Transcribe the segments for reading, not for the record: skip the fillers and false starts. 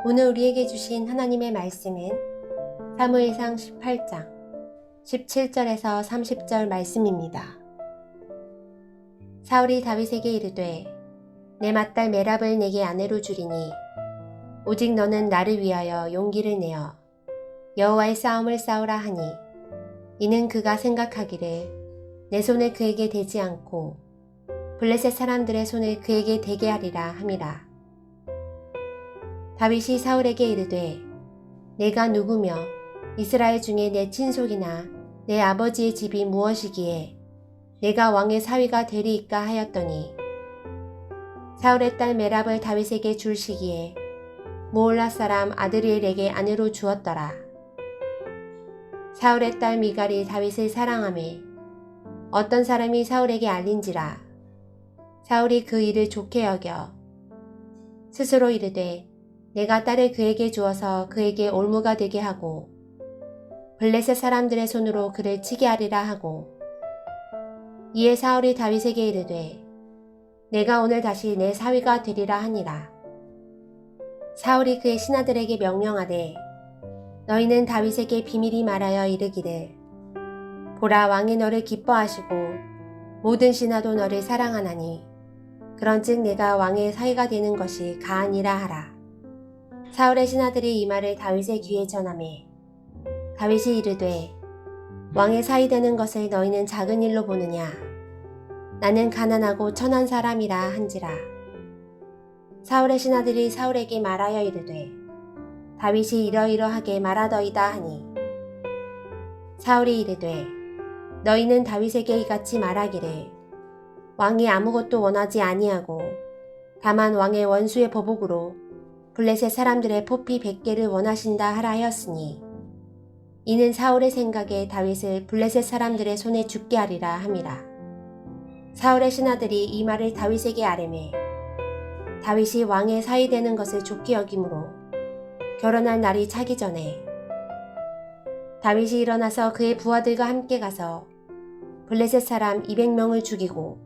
오늘 우리에게 주신 하나님의 말씀은 사무엘상 18장 17절에서 30절 말씀입니다. 사울이 다윗에게 이르되 내 맏딸 메랍을 내게 아내로 주리니 오직 너는 나를 위하여 용기를 내어 여호와의 싸움을 싸우라 하니 이는 그가 생각하기를 내 손을 그에게 대지 않고 블레셋 사람들의 손을 그에게 대게 하리라 함이라. 다윗이 사울에게 이르되 내가 누구며 이스라엘 중에 내 친속이나 내 아버지의 집이 무엇이기에 내가 왕의 사위가 되리이까 하였더니 사울의 딸 메랍을 다윗에게 줄 시기에 모올라 사람 아드리엘에게 아내로 주었더라. 사울의 딸 미갈이 다윗을 사랑하매 어떤 사람이 사울에게 알린지라. 사울이 그 일을 좋게 여겨 스스로 이르되 내가 딸을 그에게 주어서 그에게 올무가 되게 하고 블레셋 사람들의 손으로 그를 치게 하리라 하고 이에 사울이 다윗에게 이르되 내가 오늘 다시 내 사위가 되리라 하니라. 사울이 그의 신하들에게 명령하되 너희는 다윗에게 비밀히 말하여 이르기를 보라 왕이 너를 기뻐하시고 모든 신하도 너를 사랑하나니 그런즉 내가 왕의 사위가 되는 것이 가하니라 하라. 사울의 신하들이 이 말을 다윗의 귀에 전하매 다윗이 이르되 왕의 사위 되는 것을 너희는 작은 일로 보느냐. 나는 가난하고 천한 사람이라 한지라. 사울의 신하들이 사울에게 말하여 이르되 다윗이 이러이러하게 말하더이다 하니 사울이 이르되 너희는 다윗에게 이같이 말하기를 왕이 아무것도 원하지 아니하고 다만 왕의 원수의 보복으로 블레셋 사람들의 포피 100개를 원하신다 하라 하였으니 이는 사울의 생각에 다윗을 블레셋 사람들의 손에 죽게 하리라 함이라. 사울의 신하들이 이 말을 다윗에게 아뢰매 다윗이 왕의 사위 되는 것을 좋게 여김으로 결혼할 날이 차기 전에 다윗이 일어나서 그의 부하들과 함께 가서 블레셋 사람 200명을 죽이고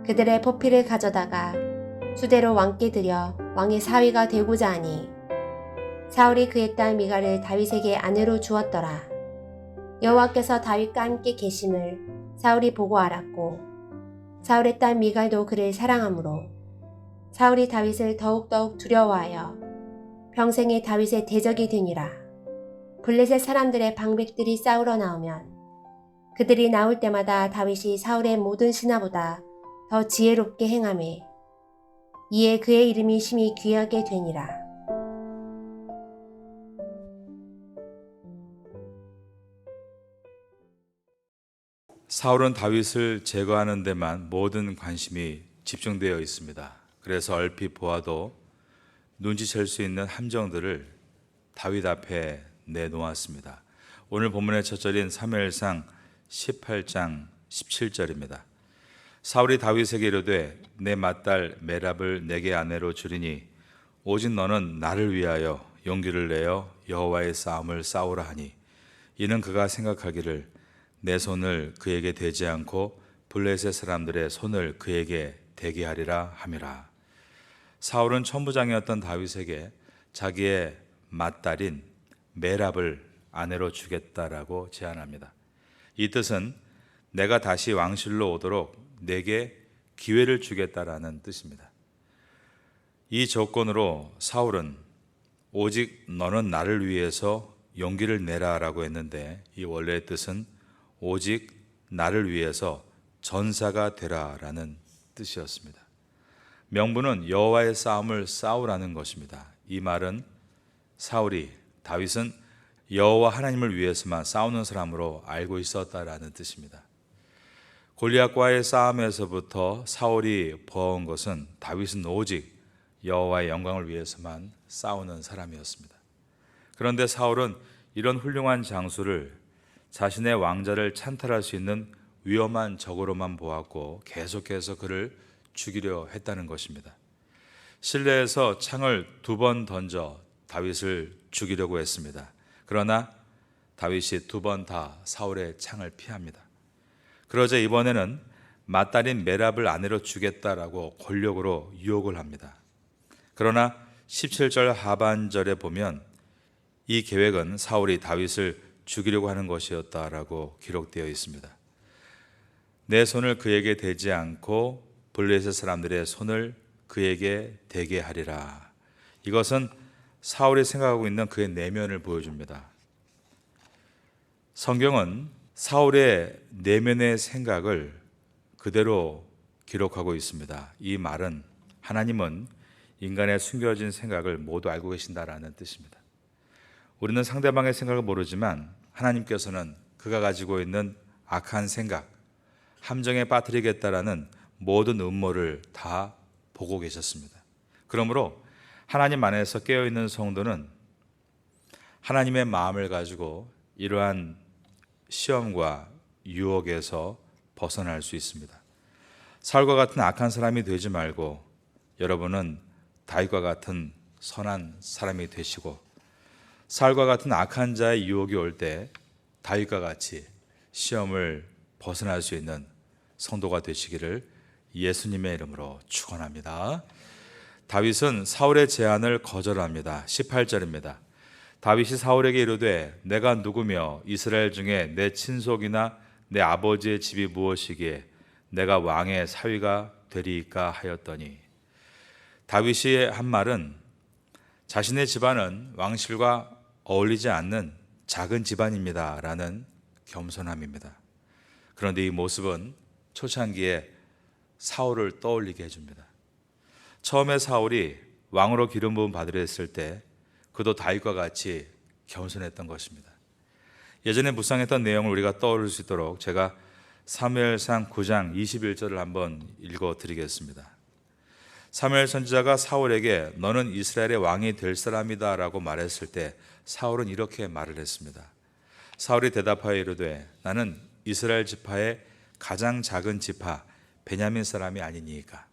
그들의 포피를 가져다가 수대로 왕께 드려 왕의 사위가 되고자 하니 사울이 그의 딸 미갈을 다윗에게 아내로 주었더라. 여호와께서 다윗과 함께 계심을 사울이 보고 알았고 사울의 딸 미갈도 그를 사랑하므로 사울이 다윗을 더욱더욱 두려워하여 평생에 다윗의 대적이 되니라. 블레셋 사람들의 방백들이 싸우러 나오면 그들이 나올 때마다 다윗이 사울의 모든 신하보다 더 지혜롭게 행하매 이에 그의 이름이 심히 귀하게 되니라. 사울은 다윗을 제거하는 데만 모든 관심이 집중되어 있습니다. 그래서 얼핏 보아도 눈치챌 수 있는 함정들을 다윗 앞에 내놓았습니다. 오늘 본문의 첫 절인 사무엘상 18장 17절입니다. 사울이 다윗에게 이르되 내 맏딸 메랍을 내게 아내로 주리니 오직 너는 나를 위하여 용기를 내어 여호와의 싸움을 싸우라 하니 이는 그가 생각하기를 내 손을 그에게 대지 않고 블레셋 사람들의 손을 그에게 대게 하리라 함이라. 사울은 천부장이었던 다윗에게 자기의 맏딸인 메랍을 아내로 주겠다라고 제안합니다. 이 뜻은 내가 다시 왕실로 오도록 내게 기회를 주겠다라는 뜻입니다. 이 조건으로 사울은 오직 너는 나를 위해서 용기를 내라라고 했는데 이 원래의 뜻은 오직 나를 위해서 전사가 되라라는 뜻이었습니다. 명분은 여호와의 싸움을 싸우라는 것입니다. 이 말은 다윗은 여호와 하나님을 위해서만 싸우는 사람으로 알고 있었다라는 뜻입니다. 골리앗과의 싸움에서부터 사울이 보아온 것은 다윗은 오직 여호와의 영광을 위해서만 싸우는 사람이었습니다. 그런데 사울은 이런 훌륭한 장수를 자신의 왕자를 찬탈할 수 있는 위험한 적으로만 보았고 계속해서 그를 죽이려 했다는 것입니다. 실내에서 창을 2번 던져 다윗을 죽이려고 했습니다. 그러나 다윗이 2번 다 사울의 창을 피합니다. 그러자 이번에는 맏딸인 메랍을 아내로 주겠다라고 권력으로 유혹을 합니다. 그러나 17절 하반절에 보면 이 계획은 사울이 다윗을 죽이려고 하는 것이었다라고 기록되어 있습니다. 내 손을 그에게 대지 않고 블레셋 사람들의 손을 그에게 대게 하리라. 이것은 사울이 생각하고 있는 그의 내면을 보여줍니다. 성경은 사울의 내면의 생각을 그대로 기록하고 있습니다. 이 말은 하나님은 인간의 숨겨진 생각을 모두 알고 계신다라는 뜻입니다. 우리는 상대방의 생각을 모르지만 하나님께서는 그가 가지고 있는 악한 생각, 함정에 빠뜨리겠다라는 모든 음모를 다 보고 계셨습니다. 그러므로 하나님 안에서 깨어있는 성도는 하나님의 마음을 가지고 이러한 시험과 유혹에서 벗어날 수 있습니다. 사울과 같은 악한 사람이 되지 말고 여러분은 다윗과 같은 선한 사람이 되시고, 사울과 같은 악한 자의 유혹이 올 때 다윗과 같이 시험을 벗어날 수 있는 성도가 되시기를 예수님의 이름으로 축원합니다. 다윗은 사울의 제안을 거절합니다. 18절입니다. 다윗이 사울에게 이르되 내가 누구며 이스라엘 중에 내 친속이나 내 아버지의 집이 무엇이기에 내가 왕의 사위가 되리이까 하였더니, 다윗이 한 말은 자신의 집안은 왕실과 어울리지 않는 작은 집안입니다 라는 겸손함입니다. 그런데 이 모습은 초창기에 사울을 떠올리게 해줍니다. 처음에 사울이 왕으로 기름 부음 받으려 했을 때 그도 다윗과 같이 겸손했던 것입니다. 예전에 묵상했던 내용을 우리가 떠올릴 수 있도록 제가 사무엘상 9장 21절을 한번 읽어드리겠습니다. 사무엘 선지자가 사울에게 너는 이스라엘의 왕이 될 사람이다 라고 말했을 때 사울은 이렇게 말을 했습니다. 사울이 대답하여 이르되 나는 이스라엘 지파의 가장 작은 지파 베냐민 사람이 아니니이까,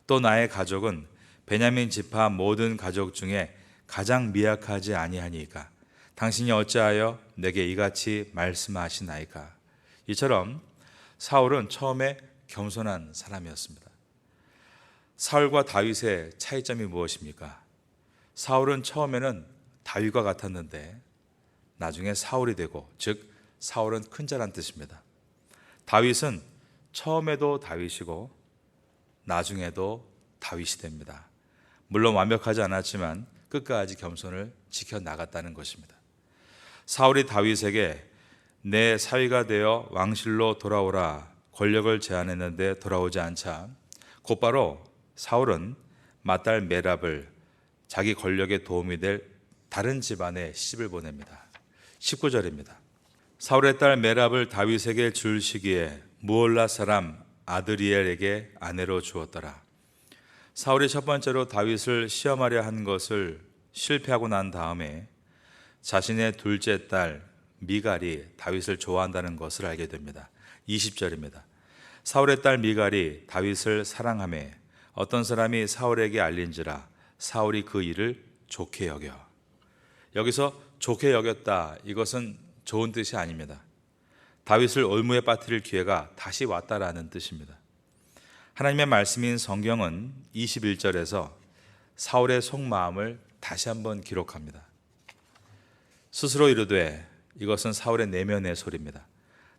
또 나의 가족은 베냐민 지파 모든 가족 중에 가장 미약하지 아니하니이까 당신이 어찌하여 내게 이같이 말씀하시나이까. 이처럼 사울은 처음에 겸손한 사람이었습니다. 사울과 다윗의 차이점이 무엇입니까? 사울은 처음에는 다윗과 같았는데 나중에 사울이 되고, 즉 사울은 큰 자란 뜻입니다. 다윗은 처음에도 다윗이고 나중에도 다윗이 됩니다. 물론 완벽하지 않았지만 끝까지 겸손을 지켜나갔다는 것입니다. 사울이 다윗에게 내 사위가 되어 왕실로 돌아오라 권력을 제안했는데 돌아오지 않자 곧바로 사울은 맏딸 메랍을 자기 권력에 도움이 될 다른 집안에 시집을 보냅니다. 19절입니다. 사울의 딸 메랍을 다윗에게 줄 시기에 무올라 사람 아드리엘에게 아내로 주었더라. 사울이 첫 번째로 다윗을 시험하려 한 것을 실패하고 난 다음에 자신의 둘째 딸 미갈이 다윗을 좋아한다는 것을 알게 됩니다. 20절입니다. 사울의 딸 미갈이 다윗을 사랑하며 어떤 사람이 사울에게 알린지라 사울이 그 일을 좋게 여겨. 여기서 좋게 여겼다, 이것은 좋은 뜻이 아닙니다. 다윗을 올무에 빠뜨릴 기회가 다시 왔다라는 뜻입니다. 하나님의 말씀인 성경은 21절에서 사울의 속마음을 다시 한번 기록합니다. 스스로 이르되, 이것은 사울의 내면의 소리입니다.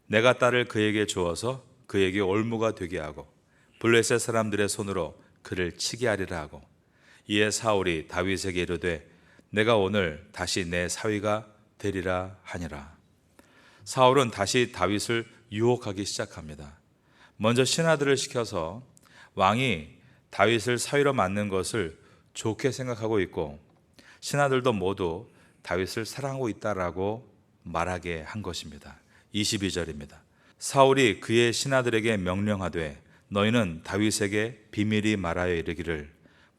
내가 딸을 그에게 주어서 그에게 올무가 되게 하고 블레셋 사람들의 손으로 그를 치게 하리라 하고, 이에 사울이 다윗에게 이르되 내가 오늘 다시 내 사위가 되리라 하니라. 사울은 다시 다윗을 유혹하기 시작합니다. 먼저 신하들을 시켜서 왕이 다윗을 사위로 맡는 것을 좋게 생각하고 있고, 신하들도 모두 다윗을 사랑하고 있다라고 말하게 한 것입니다. 22절입니다. 사울이 그의 신하들에게 명령하되 너희는 다윗에게 비밀히 말하여 이르기를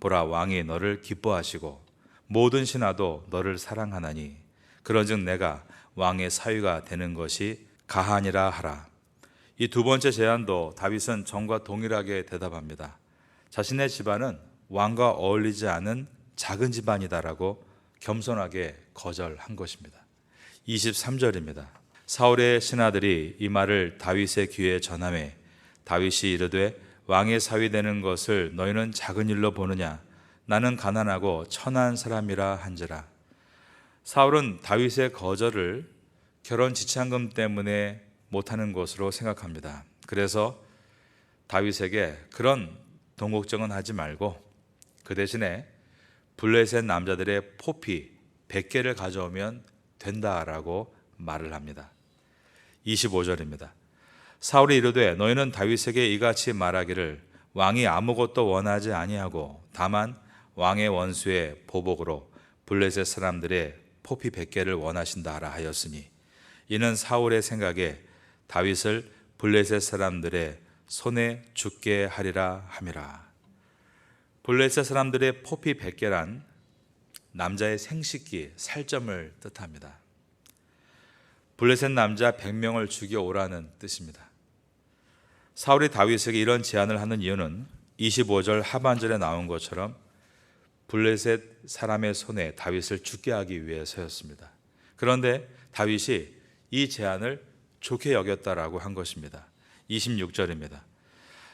보라, 왕이 너를 기뻐하시고 모든 신하도 너를 사랑하나니 그런즉 내가 왕의 사위가 되는 것이 가하니라 하라. 이 두 번째 제안도 다윗은 전과 동일하게 대답합니다. 자신의 집안은 왕과 어울리지 않은 작은 집안이다라고 겸손하게 거절한 것입니다. 23절입니다. 사울의 신하들이 이 말을 다윗의 귀에 전하매 다윗이 이르되 왕의 사위 되는 것을 너희는 작은 일로 보느냐? 나는 가난하고 천한 사람이라 한지라. 사울은 다윗의 거절을 결혼 지참금 때문에 못하는 것으로 생각합니다. 그래서 다윗에게 그런 돈 걱정은 하지 말고 그 대신에 블레셋 남자들의 포피 100개를 가져오면 된다라고 말을 합니다. 25절입니다. 사울이 이르되 너희는 다윗에게 이같이 말하기를 왕이 아무것도 원하지 아니하고 다만 왕의 원수의 보복으로 블레셋 사람들의 포피 100개를 원하신다라 하였으니 이는 사울의 생각에 다윗을 블레셋 사람들의 손에 죽게 하리라 함이라. 블레셋 사람들의 포피 100개란 남자의 생식기, 살점을 뜻합니다. 블레셋 남자 100명을 죽여오라는 뜻입니다. 사울이 다윗에게 이런 제안을 하는 이유는 25절 하반절에 나온 것처럼 블레셋 사람의 손에 다윗을 죽게 하기 위해서였습니다. 그런데 다윗이 이 제안을 좋게 여겼다라고 한 것입니다. 26절입니다.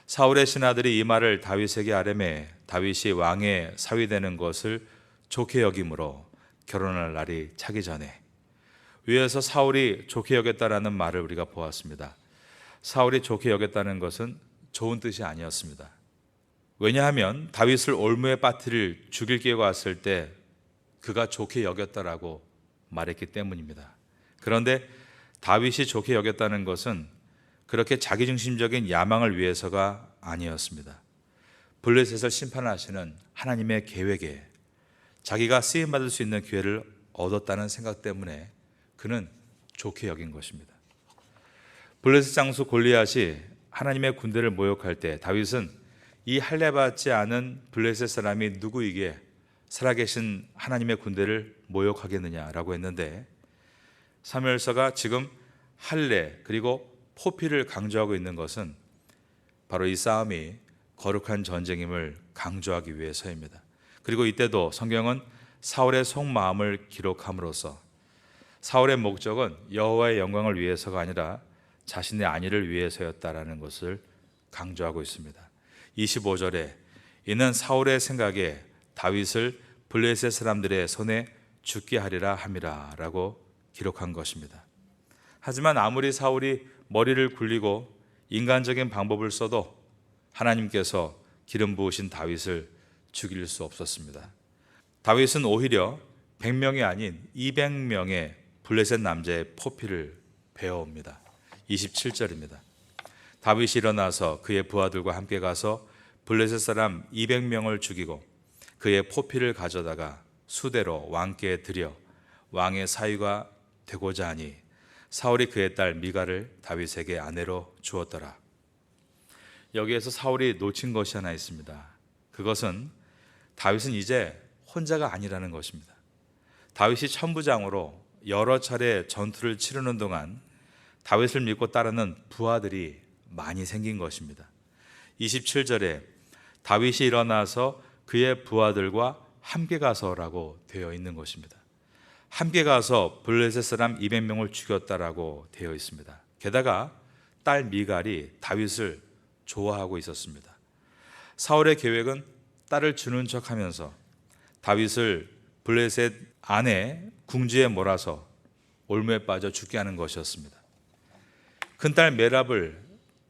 사울의 신하들이 이 말을 다윗에게 아뢰매 다윗이 왕의 사위되는 것을 좋게 여김으로 결혼할 날이 차기 전에 위에서 사울이 좋게 여겼다라는 말을 우리가 보았습니다. 사울이 좋게 여겼다는 것은 좋은 뜻이 아니었습니다. 왜냐하면 다윗을 올무에 빠뜨릴 죽일 기회가 왔을 때 그가 좋게 여겼다라고 말했기 때문입니다. 그런데 다윗이 좋게 여겼다는 것은 그렇게 자기중심적인 야망을 위해서가 아니었습니다. 블레셋을 심판하시는 하나님의 계획에 자기가 쓰임받을 수 있는 기회를 얻었다는 생각 때문에 그는 좋게 여긴 것입니다. 블레셋 장수 골리앗이 하나님의 군대를 모욕할 때 다윗은 이 할례받지 않은 블레셋 사람이 누구이기에 살아계신 하나님의 군대를 모욕하겠느냐라고 했는데 사무엘서가 지금 할례 그리고 포피를 강조하고 있는 것은 바로 이 싸움이 거룩한 전쟁임을 강조하기 위해서입니다. 그리고 이때도 성경은 사울의 속마음을 기록함으로써 사울의 목적은 여호와의 영광을 위해서가 아니라 자신의 안위를 위해서였다라는 것을 강조하고 있습니다. 25절에 이는 사울의 생각에 다윗을 블레셋 사람들의 손에 죽게 하리라 함이라 라고 기록한 것입니다. 하지만 아무리 사울이 머리를 굴리고 인간적인 방법을 써도 하나님께서 기름 부으신 다윗을 죽일 수 없었습니다. 다윗은 오히려 100명이 아닌 200명의 블레셋 남자의 포피를 베어옵니다. 27절입니다. 다윗이 일어나서 그의 부하들과 함께 가서 블레셋 사람 200명을 죽이고 그의 포피를 가져다가 수대로 왕께 드려 왕의 사위가 되고자 하니 사울이 그의 딸 미갈을 다윗에게 아내로 주었더라. 여기에서 사울이 놓친 것이 하나 있습니다. 그것은 다윗은 이제 혼자가 아니라는 것입니다. 다윗이 천부장으로 여러 차례 전투를 치르는 동안 다윗을 믿고 따르는 부하들이 많이 생긴 것입니다. 27절에 다윗이 일어나서 그의 부하들과 함께 가서라고 되어 있는 것입니다. 함께 가서 블레셋 사람 200명을 죽였다라고 되어 있습니다. 게다가 딸 미갈이 다윗을 좋아하고 있었습니다. 사울의 계획은 딸을 주는 척하면서 다윗을 블레셋 안에 궁지에 몰아서 올무에 빠져 죽게 하는 것이었습니다. 큰딸 메랍을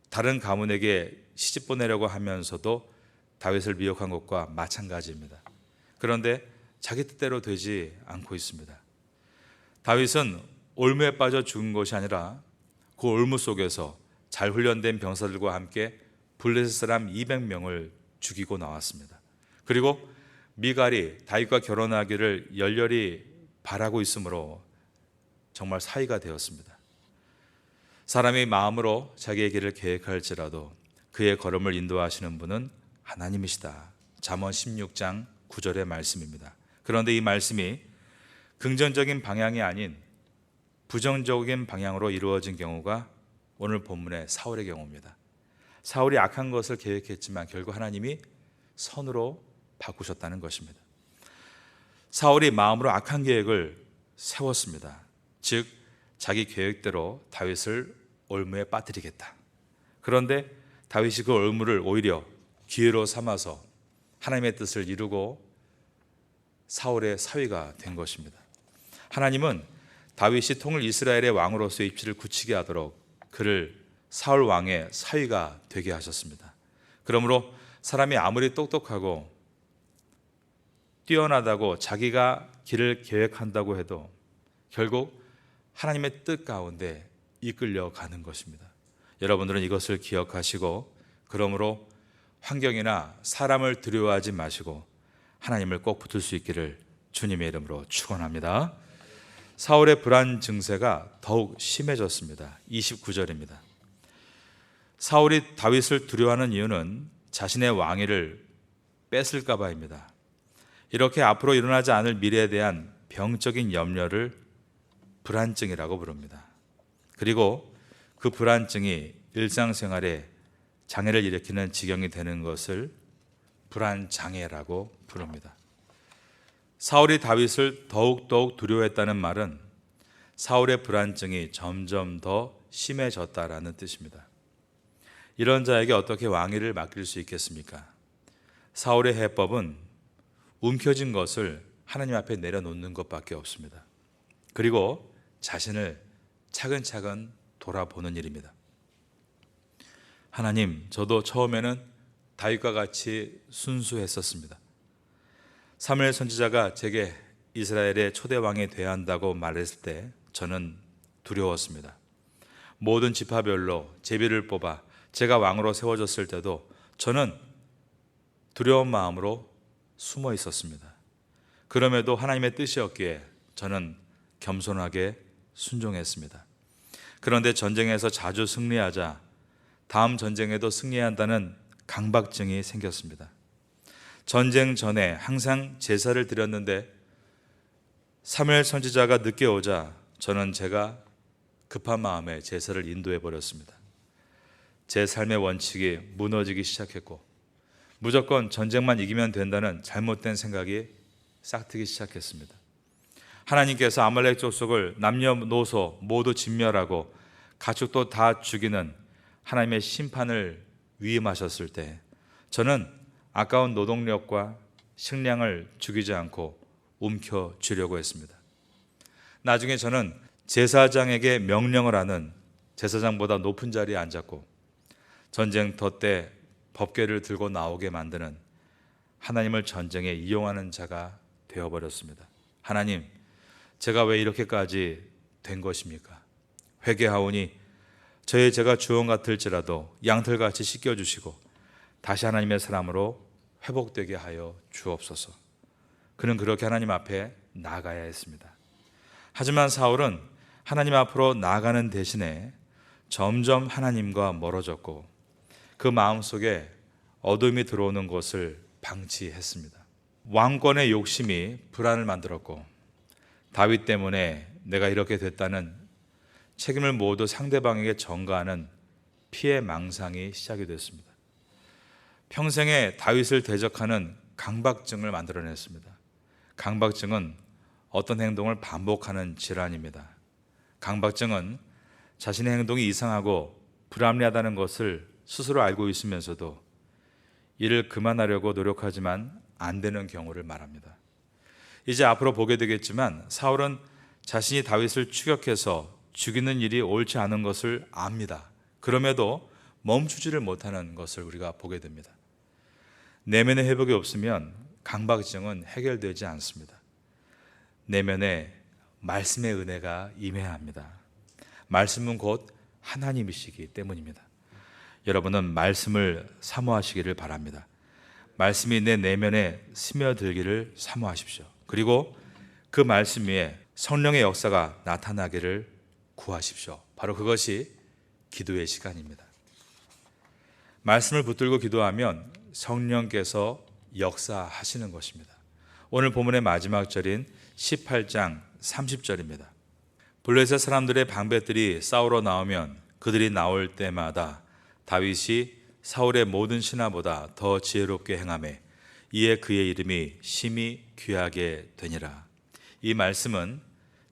다른 가문에게 시집 보내려고 하면서도 다윗을 미혹한 것과 마찬가지입니다. 그런데 자기 뜻대로 되지 않고 있습니다. 다윗은 올무에 빠져 죽은 것이 아니라 그 올무 속에서 잘 훈련된 병사들과 함께 블레셋 사람 200명을 죽이고 나왔습니다. 그리고 미갈이 다윗과 결혼하기를 열렬히 바라고 있으므로 정말 사위가 되었습니다. 사람이 마음으로 자기의 길을 계획할지라도 그의 걸음을 인도하시는 분은 하나님이시다. 잠언 16장 9절의 말씀입니다. 그런데 이 말씀이 긍정적인 방향이 아닌 부정적인 방향으로 이루어진 경우가 오늘 본문의 사울의 경우입니다. 사울이 악한 것을 계획했지만 결국 하나님이 선으로 바꾸셨다는 것입니다. 사울이 마음으로 악한 계획을 세웠습니다. 즉 자기 계획대로 다윗을 올무에 빠뜨리겠다. 그런데 다윗이 그 올무를 오히려 기회로 삼아서 하나님의 뜻을 이루고 사울의 사위가 된 것입니다. 하나님은 다윗이 통일 이스라엘의 왕으로서의 입지를 굳히게 하도록 그를 사울 왕의 사위가 되게 하셨습니다. 그러므로 사람이 아무리 똑똑하고 뛰어나다고 자기가 길을 계획한다고 해도 결국 하나님의 뜻 가운데 이끌려 가는 것입니다. 여러분들은 이것을 기억하시고 그러므로 환경이나 사람을 두려워하지 마시고 하나님을 꼭 붙들 수 있기를 주님의 이름으로 축원합니다. 사울의 불안 증세가 더욱 심해졌습니다. 29절입니다. 사울이 다윗을 두려워하는 이유는 자신의 왕위를 뺏을까 봐입니다. 이렇게 앞으로 일어나지 않을 미래에 대한 병적인 염려를 불안증이라고 부릅니다. 그리고 그 불안증이 일상생활에 장애를 일으키는 지경이 되는 것을 불안장애라고 부릅니다. 사울이 다윗을 더욱더욱 두려워했다는 말은 사울의 불안증이 점점 더 심해졌다라는 뜻입니다. 이런 자에게 어떻게 왕위를 맡길 수 있겠습니까? 사울의 해법은 움켜진 것을 하나님 앞에 내려놓는 것밖에 없습니다. 그리고 자신을 차근차근 돌아보는 일입니다. 하나님, 저도 처음에는 다윗과 같이 순수했었습니다. 사무엘 선지자가 제게 이스라엘의 초대 왕이 되어야 한다고 말했을 때 저는 두려웠습니다. 모든 지파별로 제비를 뽑아 제가 왕으로 세워졌을 때도 저는 두려운 마음으로 숨어 있었습니다. 그럼에도 하나님의 뜻이었기에 저는 겸손하게 순종했습니다. 그런데 전쟁에서 자주 승리하자 다음 전쟁에도 승리해야 한다는 강박증이 생겼습니다. 전쟁 전에 항상 제사를 드렸는데 사무엘 선지자가 늦게 오자 저는 제가 급한 마음에 제사를 인도해 버렸습니다. 제 삶의 원칙이 무너지기 시작했고 무조건 전쟁만 이기면 된다는 잘못된 생각이 싹트기 시작했습니다. 하나님께서 아말렉 족속을 남녀노소 모두 진멸하고 가축도 다 죽이는 하나님의 심판을 위임하셨을 때 저는 아까운 노동력과 식량을 죽이지 않고 움켜쥐려고 했습니다. 나중에 저는 제사장에게 명령을 하는 제사장보다 높은 자리에 앉았고 전쟁터 때 법궤를 들고 나오게 만드는 하나님을 전쟁에 이용하는 자가 되어버렸습니다. 하나님, 제가 왜 이렇게까지 된 것입니까? 회개하오니 저의 죄가 주홍 같을지라도 양털같이 씻겨주시고 다시 하나님의 사람으로 회복되게 하여 주옵소서. 그는 그렇게 하나님 앞에 나아가야 했습니다. 하지만 사울은 하나님 앞으로 나아가는 대신에 점점 하나님과 멀어졌고 그 마음속에 어둠이 들어오는 것을 방치했습니다. 왕권의 욕심이 불안을 만들었고 다윗 때문에 내가 이렇게 됐다는 책임을 모두 상대방에게 전가하는 피해 망상이 시작이 됐습니다. 평생에 다윗을 대적하는 강박증을 만들어냈습니다. 강박증은 어떤 행동을 반복하는 질환입니다. 강박증은 자신의 행동이 이상하고 불합리하다는 것을 스스로 알고 있으면서도 이를 그만하려고 노력하지만 안 되는 경우를 말합니다. 이제 앞으로 보게 되겠지만 사울은 자신이 다윗을 추격해서 죽이는 일이 옳지 않은 것을 압니다. 그럼에도 멈추지를 못하는 것을 우리가 보게 됩니다. 내면의 회복이 없으면 강박증은 해결되지 않습니다. 내면에 말씀의 은혜가 임해야 합니다. 말씀은 곧 하나님이시기 때문입니다. 여러분은 말씀을 사모하시기를 바랍니다. 말씀이 내 내면에 스며들기를 사모하십시오. 그리고 그 말씀 위에 성령의 역사가 나타나기를 구하십시오. 바로 그것이 기도의 시간입니다. 말씀을 붙들고 기도하면 성령께서 역사하시는 것입니다. 오늘 본문의 마지막 절인 18장 30절입니다. 블레셋 사람들의 방백들이 싸우러 나오면 그들이 나올 때마다 다윗이 사울의 모든 신하보다 더 지혜롭게 행하매 이에 그의 이름이 심히 귀하게 되니라. 이 말씀은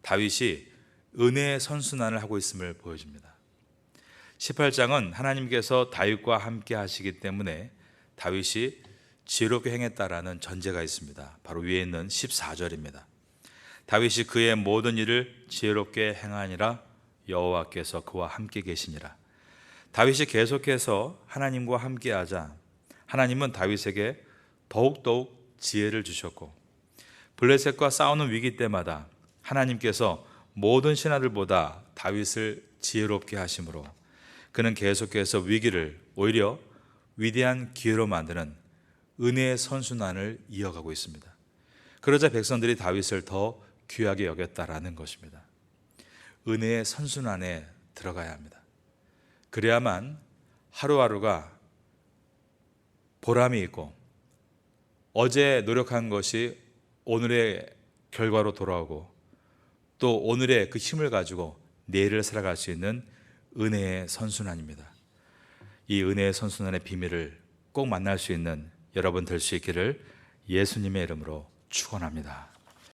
다윗이 은혜의 선순환을 하고 있음을 보여줍니다. 18장은 하나님께서 다윗과 함께 하시기 때문에 다윗이 지혜롭게 행했다라는 전제가 있습니다. 바로 위에 있는 14절입니다. 다윗이 그의 모든 일을 지혜롭게 행하니라 여호와께서 그와 함께 계시니라. 다윗이 계속해서 하나님과 함께하자 하나님은 다윗에게 더욱더욱 지혜를 주셨고, 블레셋과 싸우는 위기 때마다 하나님께서 모든 신하들보다 다윗을 지혜롭게 하심으로 그는 계속해서 위기를 오히려 위대한 기회로 만드는 은혜의 선순환을 이어가고 있습니다. 그러자 백성들이 다윗을 더 귀하게 여겼다라는 것입니다. 은혜의 선순환에 들어가야 합니다. 그래야만 하루하루가 보람이 있고 어제 노력한 것이 오늘의 결과로 돌아오고 또 오늘의 그 힘을 가지고 내일을 살아갈 수 있는 은혜의 선순환입니다. 이 은혜의 선순환의 비밀을 꼭 만날 수 있는 여러분 될 수 있기를 예수님의 이름으로 축원합니다.